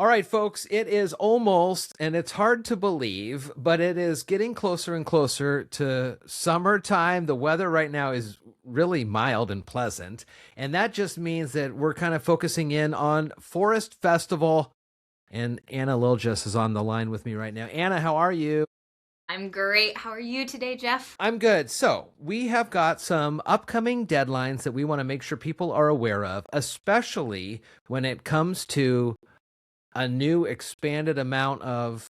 All right, folks, it is almost, and it's hard to believe, but it is getting closer and closer to summertime. The weather right now is really mild and pleasant. And that just means that we're kind of focusing in on Forest Festival. And Anna Liljus is on the line with me right now. Anna, how are you? I'm great. How are you today, Jeff? I'm good. So, we have got some upcoming deadlines that we want to make sure people are aware of, especially when it comes to a new expanded amount of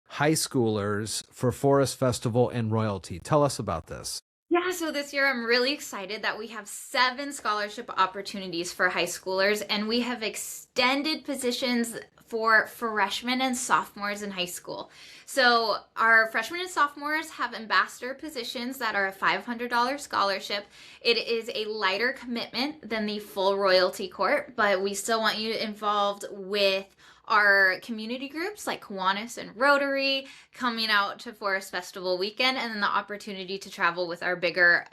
high schoolers for Forest Festival and royalty. Tell us about this. Yeah, so this year I'm really excited that we have 7 scholarship opportunities for high schoolers, and we have extended positions for freshmen and sophomores in high school. So our freshmen and sophomores have ambassador positions that are a $500 scholarship. It is a lighter commitment than the full royalty court, but we still want you involved with our community groups like Kiwanis and Rotary coming out to Forest Festival weekend, and then the opportunity to travel with our bigger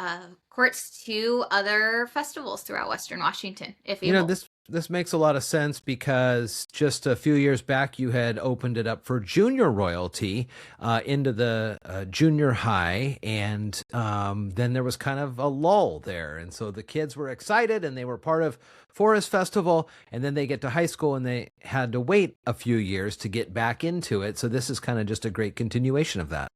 courts to other festivals throughout Western Washington, if You know, able. this makes a lot of sense because just a few years back you had opened it up for junior royalty into the junior high, and then there was kind of a lull there, and so the kids were excited and they were part of Forest Festival, and then they get to high school and they had to wait a few years to get back into it. So this is kind of just a great continuation of that.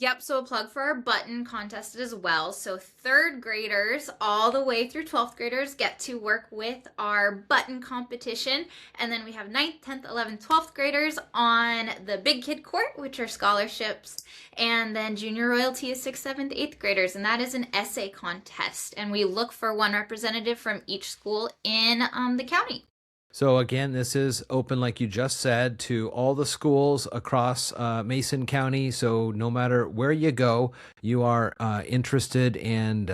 Yep, so a plug for our button contest as well. So third graders all the way through 12th graders get to work with our button competition. And then we have 9th, 10th, 11th, 12th graders on the Big Kid Court, which are scholarships. And then junior royalty is 6th, 7th, 8th graders. And that is an essay contest. And we look for one representative from each school in the county. So again, this is open, like you just said, to all the schools across Mason County. So no matter where you go, you are interested and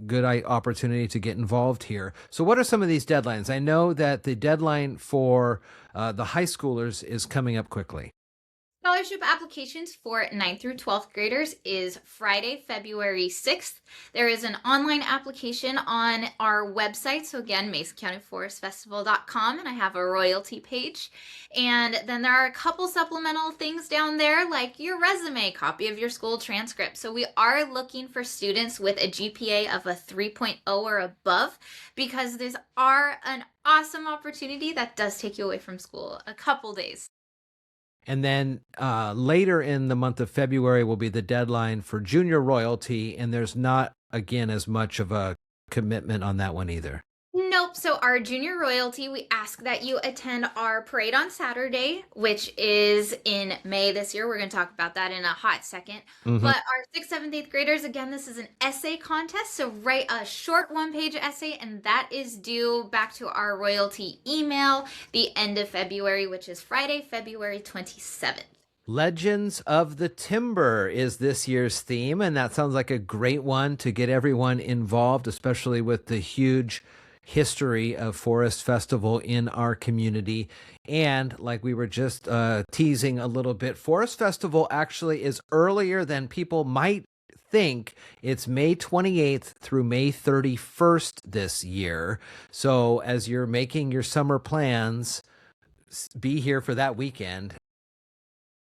good opportunity to get involved here. So what are some of these deadlines? I know that the deadline for the high schoolers is coming up quickly. Scholarship applications for 9th through 12th graders is Friday, February 6th. There is an online application on our website. So again, MasonCountyForestFestival.com, and I have a royalty page. And then there are a couple supplemental things down there like your resume, copy of your school transcript. So we are looking for students with a GPA of a 3.0 or above, because these are an awesome opportunity that does take you away from school a couple days. And then later in the month of February will be the deadline for junior royalty. And there's not, again, as much of a commitment on that one either. Nope. So our junior royalty, we ask that you attend our parade on Saturday, which is in May this year. We're going to talk about that in a hot second. Mhm. But our 6th, 7th, 8th graders, again, this is an essay contest. So write a short 1-page essay, and that is due back to our royalty email the end of February, which is Friday, February 27th. Legends of the Timber is this year's theme, and that sounds like a great one to get everyone involved, especially with the huge history of Forest Festival in our community. And like we were just teasing a little bit, Forest Festival actually is earlier than people might think. It's May 28th through May 31st this year. So as you're making your summer plans, be here for that weekend.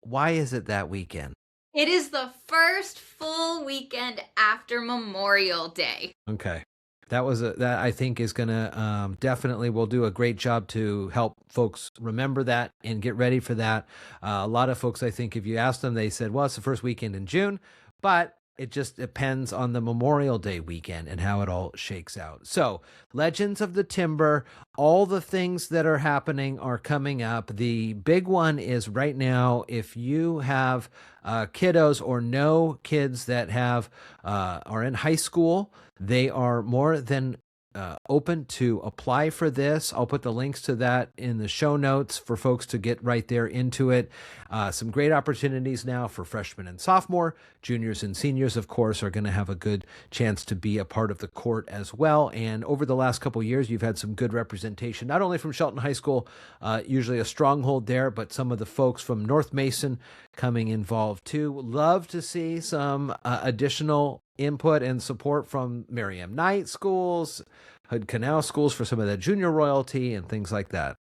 Why is it that weekend? It is the first full weekend after Memorial Day. Okay. That I think is going to definitely will do a great job to help folks remember that and get ready for that. A lot of folks, I think, if you ask them, they said, well, it's the first weekend in June, but it just depends on the Memorial Day weekend and how it all shakes out. So, Legends of the Timber, all the things that are happening are coming up. The big one is right now, if you have kiddos or know kids that have are in high school, they are more than open to apply for this. I'll put the links to that in the show notes for folks to get right there into it. Some great opportunities now for freshmen and sophomore. Juniors and seniors, of course, are going to have a good chance to be a part of the court as well. And over the last couple of years, you've had some good representation, not only from Shelton High School, usually a stronghold there, but some of the folks from North Mason coming involved too. Love to see some additional input and support from Merriam Knight schools, Hood Canal schools for some of the junior royalty and things like that.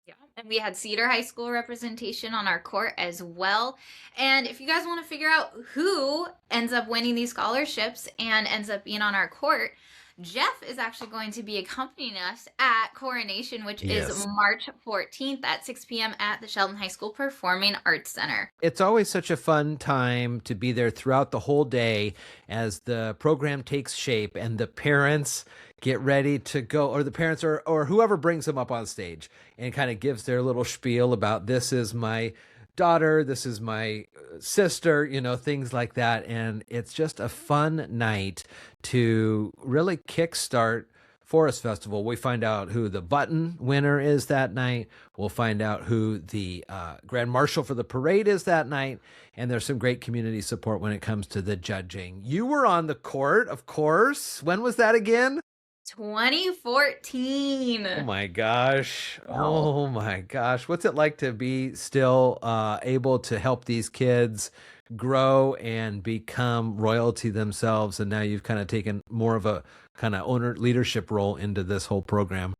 Yeah. And we had Cedar High School representation on our court as well. And if you guys want to figure out who ends up winning these scholarships and ends up being on our court, Jeff is actually going to be accompanying us at Coronation, which is Yes. March 14th at 6 p.m. at the Shelton High School Performing Arts Center. It's always such a fun time to be there throughout the whole day as the program takes shape and the parents get ready to go, or the parents or whoever brings them up on stage and kind of gives their little spiel about this is my daughter, this is my sister, things like that. And it's just a fun night to really kickstart Forest Festival. We find out who the button winner is that night. We'll find out who the Grand Marshal for the parade is that night. And there's some great community support when it comes to the judging. You were on the court, of course. When was that again? 2014. Oh my gosh. Oh my gosh. What's it like to be still able to help these kids grow and become royalty themselves? And now you've kind of taken more of a kind of owner leadership role into this whole program.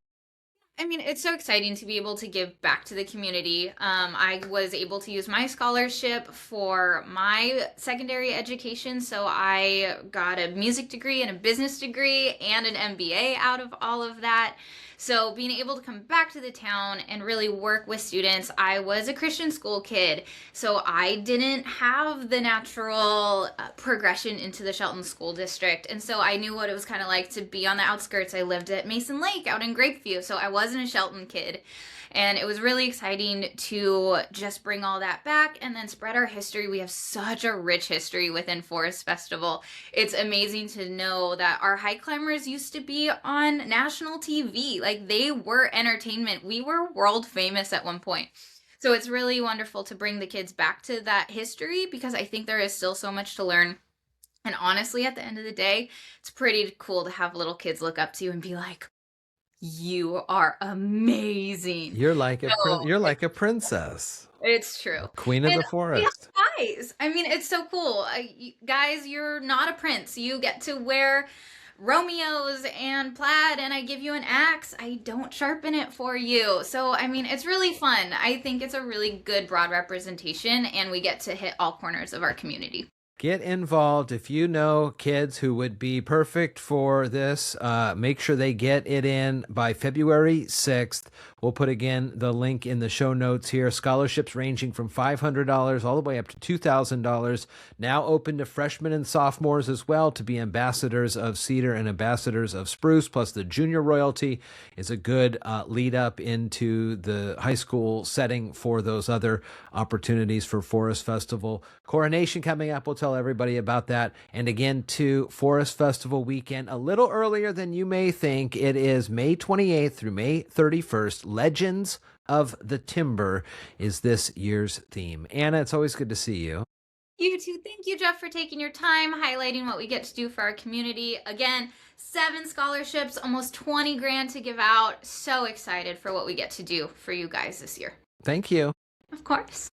I mean, it's so exciting to be able to give back to the community. I was able to use my scholarship for my secondary education, so I got a music degree and a business degree and an MBA out of all of that. So being able to come back to the town and really work with students, I was a Christian school kid, so I didn't have the natural progression into the Shelton School District, and so I knew what it was kind of like to be on the outskirts. I lived at Mason Lake out in Grapeview, so I wasn't a Shelton kid. And it was really exciting to just bring all that back and then spread our history. We have such a rich history within Forest Festival. It's amazing to know that our high climbers used to be on national TV. Like, they were entertainment. We were world famous at one point. So it's really wonderful to bring the kids back to that history because I think there is still so much to learn. And honestly, at the end of the day, it's pretty cool to have little kids look up to you and be like, you are amazing. You're like you're like a princess. It's true. Queen of And the forest. guys, I mean, it's so cool. Guys, you're not a prince. You get to wear Romeos and plaid, and I give you an axe. I don't sharpen it for you. So, I mean, it's really fun. I think it's a really good broad representation, and we get to hit all corners of our community. Get involved. If you know kids who would be perfect for this, make sure they get it in by February 6th. We'll put again the link in the show notes here. Scholarships ranging from $500 all the way up to $2,000. Now open to freshmen and sophomores as well to be ambassadors of Cedar and ambassadors of Spruce. Plus the junior royalty is a good lead up into the high school setting for those other opportunities for Forest Festival. Coronation coming up. We'll tell everybody about that. And again, to Forest Festival weekend, a little earlier than you may think. It is May 28th through May 31st. Legends of the Timber is this year's theme. Anna, it's always good to see you. You too. Thank you, Jeff, for taking your time highlighting what we get to do for our community. Again, 7 scholarships, almost 20 grand to give out. So excited for what we get to do for you guys this year. Thank you. Of course.